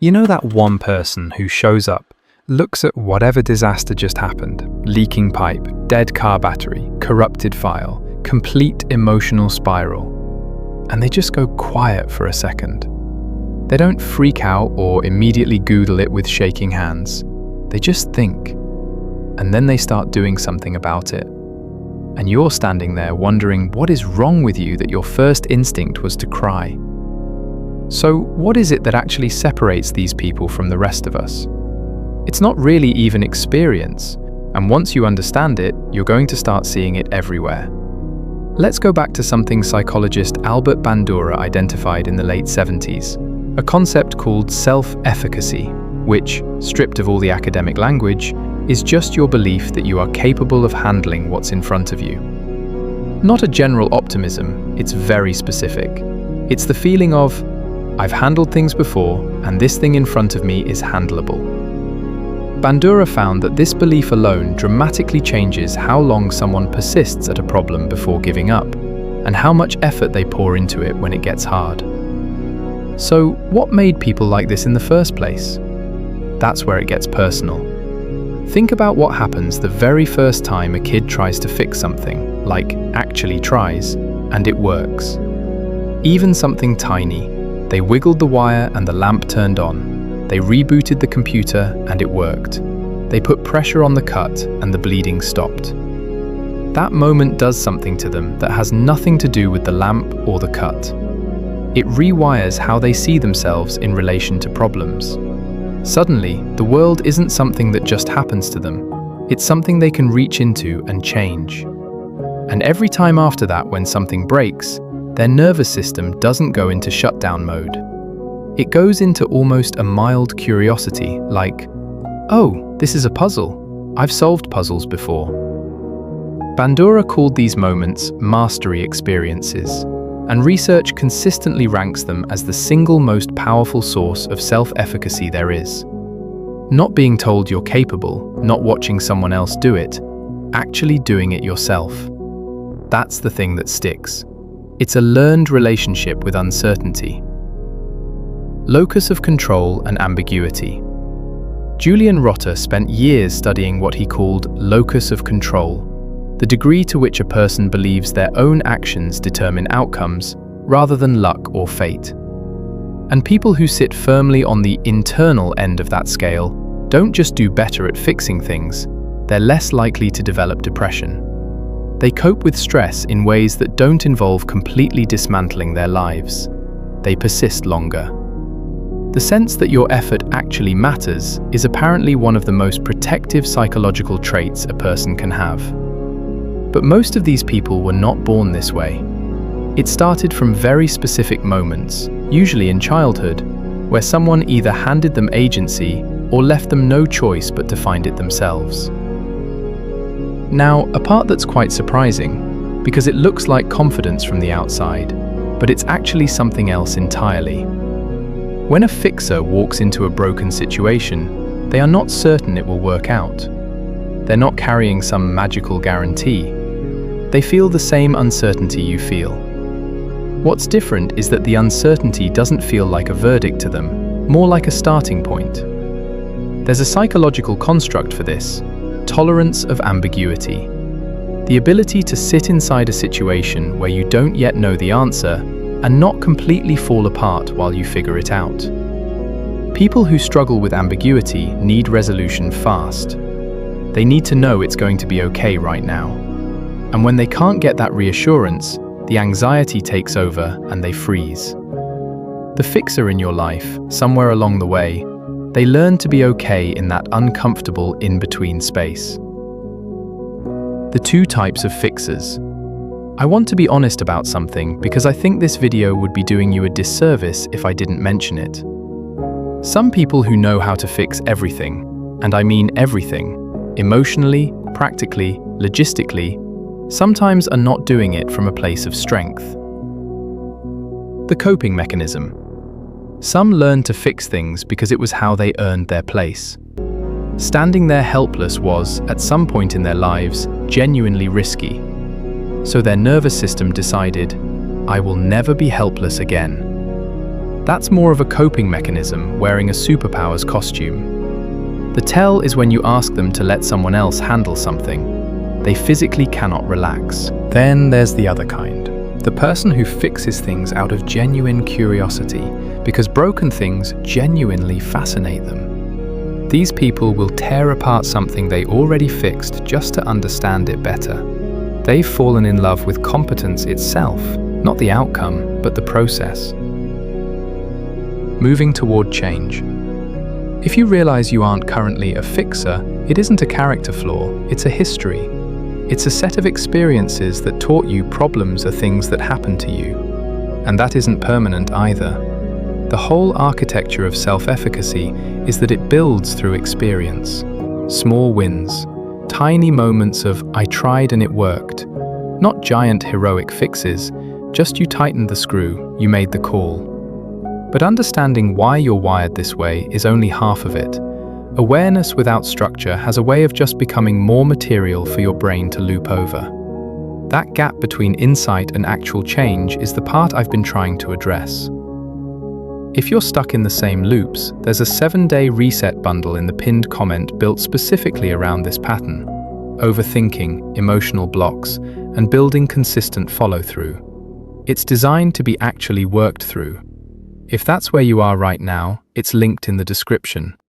You know that one person who shows up, looks at whatever disaster just happened, leaking pipe, dead car battery, corrupted file, complete emotional spiral, and they just go quiet for a second. They don't freak out or immediately Google it with shaking hands. They just think, and then they start doing something about it. And you're standing there wondering what is wrong with you that your first instinct was to cry. So what is it that actually separates these people from the rest of us? It's not really even experience, and once you understand it, you're going to start seeing it everywhere. Let's go back to something psychologist Albert Bandura identified in the late 70s, a concept called self-efficacy, which, stripped of all the academic language, is just your belief that you are capable of handling what's in front of you. Not a general optimism, it's very specific. It's the feeling of, I've handled things before, and this thing in front of me is handleable. Bandura found that this belief alone dramatically changes how long someone persists at a problem before giving up, and how much effort they pour into it when it gets hard. So, what made people like this in the first place? That's where it gets personal. Think about what happens the very first time a kid tries to fix something, like actually tries, and it works. Even something tiny. They wiggled the wire and the lamp turned on. They rebooted the computer and it worked. They put pressure on the cut and the bleeding stopped. That moment does something to them that has nothing to do with the lamp or the cut. It rewires how they see themselves in relation to problems. Suddenly, the world isn't something that just happens to them. It's something they can reach into and change. And every time after that, when something breaks, their nervous system doesn't go into shutdown mode. It goes into almost a mild curiosity, like, oh, this is a puzzle. I've solved puzzles before. Bandura called these moments mastery experiences, and research consistently ranks them as the single most powerful source of self-efficacy there is. Not being told you're capable, not watching someone else do it, actually doing it yourself. That's the thing that sticks. It's a learned relationship with uncertainty. Locus of control and ambiguity. Julian Rotter spent years studying what he called locus of control, the degree to which a person believes their own actions determine outcomes rather than luck or fate. And people who sit firmly on the internal end of that scale don't just do better at fixing things, they're less likely to develop depression. They cope with stress in ways that don't involve completely dismantling their lives. They persist longer. The sense that your effort actually matters is apparently one of the most protective psychological traits a person can have. But most of these people were not born this way. It started from very specific moments, usually in childhood, where someone either handed them agency or left them no choice but to find it themselves. Now, a part that's quite surprising, because it looks like confidence from the outside, but it's actually something else entirely. When a fixer walks into a broken situation, they are not certain it will work out. They're not carrying some magical guarantee. They feel the same uncertainty you feel. What's different is that the uncertainty doesn't feel like a verdict to them, more like a starting point. There's a psychological construct for this: tolerance of ambiguity. The ability to sit inside a situation where you don't yet know the answer and not completely fall apart while you figure it out. People who struggle with ambiguity need resolution fast. They need to know it's going to be okay right now. And when they can't get that reassurance, the anxiety takes over and they freeze. The fixer in your life, somewhere along the way, they learn to be okay in that uncomfortable in-between space. The two types of fixers. I want to be honest about something because I think this video would be doing you a disservice if I didn't mention it. Some people who know how to fix everything, and I mean everything, emotionally, practically, logistically, sometimes are not doing it from a place of strength. The coping mechanism. Some learned to fix things because it was how they earned their place. Standing there helpless was, at some point in their lives, genuinely risky. So their nervous system decided, I will never be helpless again. That's more of a coping mechanism, wearing a superpowers costume. The tell is when you ask them to let someone else handle something. They physically cannot relax. Then there's the other kind. The person who fixes things out of genuine curiosity, because broken things genuinely fascinate them. These people will tear apart something they already fixed just to understand it better. They've fallen in love with competence itself, not the outcome, but the process. Moving toward change. If you realize you aren't currently a fixer, it isn't a character flaw, it's a history. It's a set of experiences that taught you problems are things that happen to you. And that isn't permanent either. The whole architecture of self-efficacy is that it builds through experience. Small wins, tiny moments of "I tried and it worked." Not giant heroic fixes, just you tightened the screw, you made the call. But understanding why you're wired this way is only half of it. Awareness without structure has a way of just becoming more material for your brain to loop over. That gap between insight and actual change is the part I've been trying to address. If you're stuck in the same loops, there's a 7-day reset bundle in the pinned comment built specifically around this pattern. Overthinking, emotional blocks, and building consistent follow-through. It's designed to be actually worked through. If that's where you are right now, it's linked in the description.